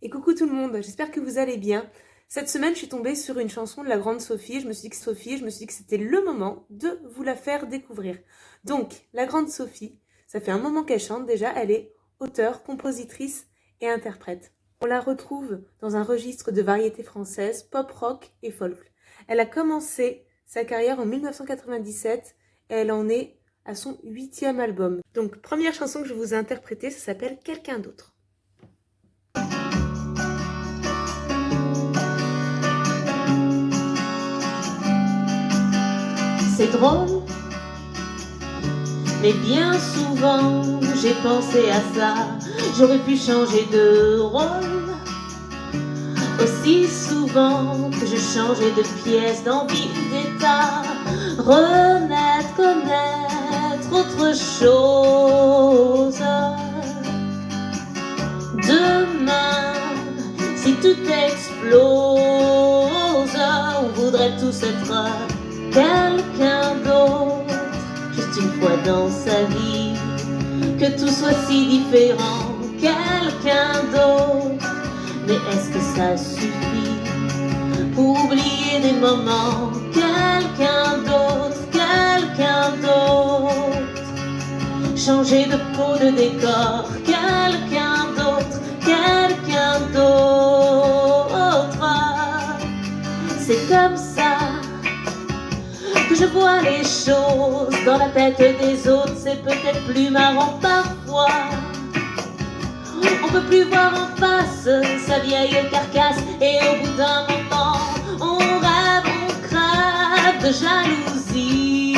Et coucou tout le monde, j'espère que vous allez bien. Cette semaine, je suis tombée sur une chanson de la grande Sophie. Je me suis dit que c'était le moment de vous la faire découvrir. Donc, la grande Sophie, ça fait un moment qu'elle chante déjà. Elle est auteure, compositrice et interprète. On la retrouve dans un registre de variété française, pop, rock et folk. Elle a commencé sa carrière en 1997 et elle en est à son 8e album. Donc, première chanson que je vous ai interprétée, ça s'appelle Quelqu'un d'autre. C'est drôle, mais bien souvent j'ai pensé à ça. J'aurais pu changer de rôle aussi souvent que je changeais de pièce, d'envie, d'état. Renaître, connaître autre chose. Demain, si tout explose, on voudrait tous être quelqu'un d'autre, juste une fois dans sa vie, que tout soit si différent, quelqu'un d'autre. Mais est-ce que ça suffit pour oublier des moments, quelqu'un d'autre, quelqu'un d'autre? Changer de peau, de décor, quelqu'un d'autre, quelqu'un d'autre. C'est comme ça que je vois les choses dans la tête des autres. C'est peut-être plus marrant parfois. On peut plus voir en face sa vieille carcasse. Et au bout d'un moment, on rêve, on crève de jalousie.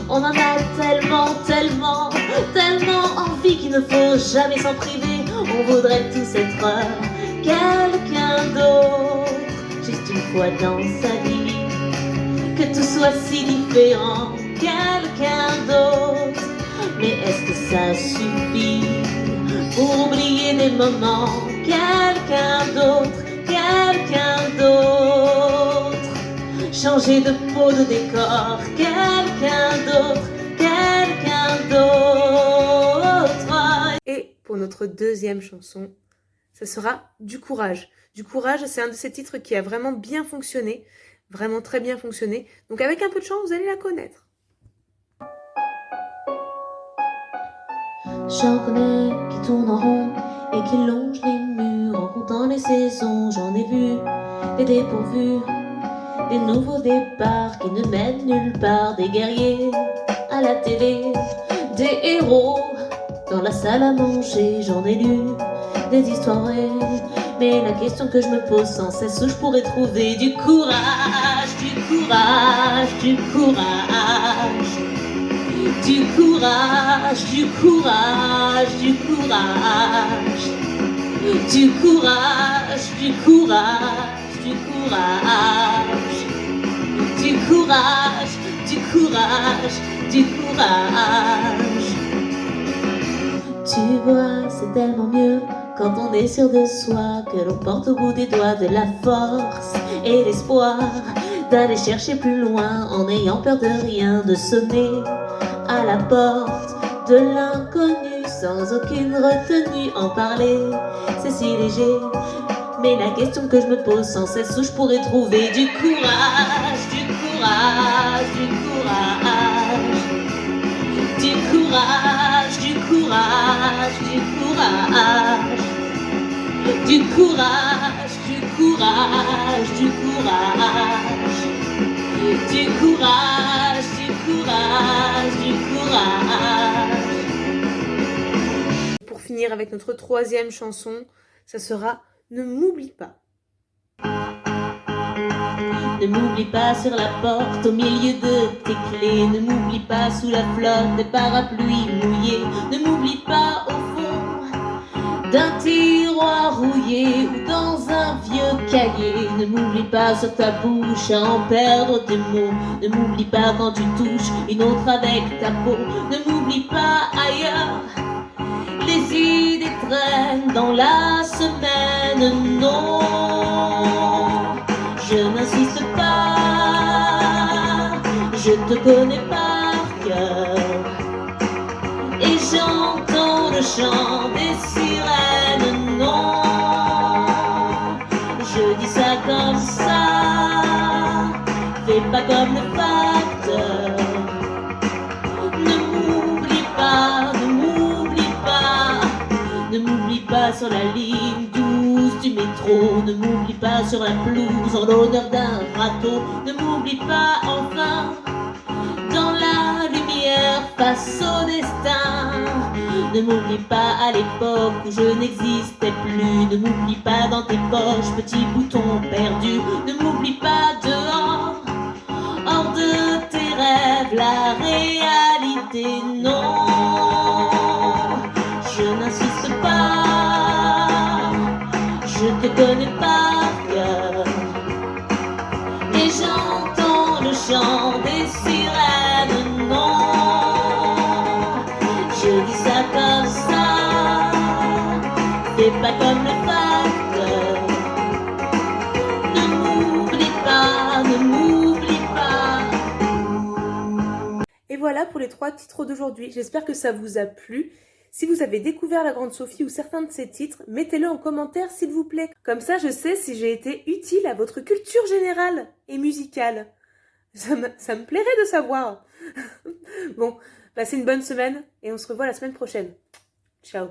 On en a tellement, tellement, tellement envie qu'il ne faut jamais s'en priver. On voudrait tous être quelqu'un d'autre, juste une fois dans sa vie, que tout soit si différent, quelqu'un d'autre. Mais est-ce que ça suffit pour oublier des moments, quelqu'un d'autre, quelqu'un d'autre? Changer de peau, de décor, quelqu'un d'autre, quelqu'un d'autre. Et pour notre deuxième chanson, ça sera Du courage. Du courage, c'est un de ces titres qui a vraiment bien fonctionné, vraiment très bien fonctionné. Donc avec un peu de chance, vous allez la connaître. J'en connais qui tournent en rond et qui longent les murs en comptant les saisons. J'en ai vu des dépourvus, des nouveaux départs qui ne mènent nulle part, des guerriers à la télé, des héros dans la salle à manger. J'en ai lu des histoires vraies, mais la question que je me pose sans cesse, où je pourrais trouver du courage, du courage, du courage, du courage, du courage, du courage, du courage, du courage, du courage, du courage, du courage, du courage. Tu vois, c'est tellement mieux quand on est sûr de soi, que l'on porte au bout des doigts de la force et l'espoir d'aller chercher plus loin en n'ayant peur de rien, de sonner à la porte de l'inconnu sans aucune retenue. En parler, c'est si léger, mais la question que je me pose sans cesse, où je pourrais trouver du courage, du courage, du courage, du courage, du courage, du courage, du courage, du courage, du courage, du courage, du courage, du courage. Pour finir avec notre troisième chanson, ça sera Ne m'oublie pas. Ne m'oublie pas sur la porte au milieu de tes clés. Ne m'oublie pas sous la flotte des parapluies mouillés. Ne m'oublie pas au fond d'un tiroir rouillé ou dans un vieux cahier. Ne m'oublie pas sur ta bouche à en perdre tes mots. Ne m'oublie pas quand tu touches une autre avec ta peau. Ne m'oublie pas ailleurs, les idées traînent dans la semaine. Non, je n'insiste pas, je te connais par cœur et j'entends le chant chant des sirènes, non. Je dis ça comme ça, fais pas comme le facteur. Ne m'oublie pas, ne m'oublie pas, ne m'oublie pas sur la ligne 12 du métro, ne m'oublie pas sur la pelouse en l'honneur d'un râteau, ne m'oublie pas enfin dans la lumière face au destin. Ne m'oublie pas à l'époque où je n'existais plus. Ne m'oublie pas dans tes poches, petit bouton perdu. Ne m'oublie pas dehors, hors de tes rêves, la réalité, non. Je n'insiste pas, je te connais par cœur. Et j'entends le chant des sirènes, non. Je dis ça comme ça, fais pas comme le facteur. Ne m'oublie pas, ne m'oublie pas. Et voilà pour les 3 titres d'aujourd'hui. J'espère que ça vous a plu. Si vous avez découvert la Grande Sophie ou certains de ses titres, mettez-le en commentaire s'il vous plaît. Comme ça, je sais si j'ai été utile à votre culture générale et musicale. Ça me plairait de savoir. Bon, passez une bonne semaine et on se revoit la semaine prochaine. Ciao.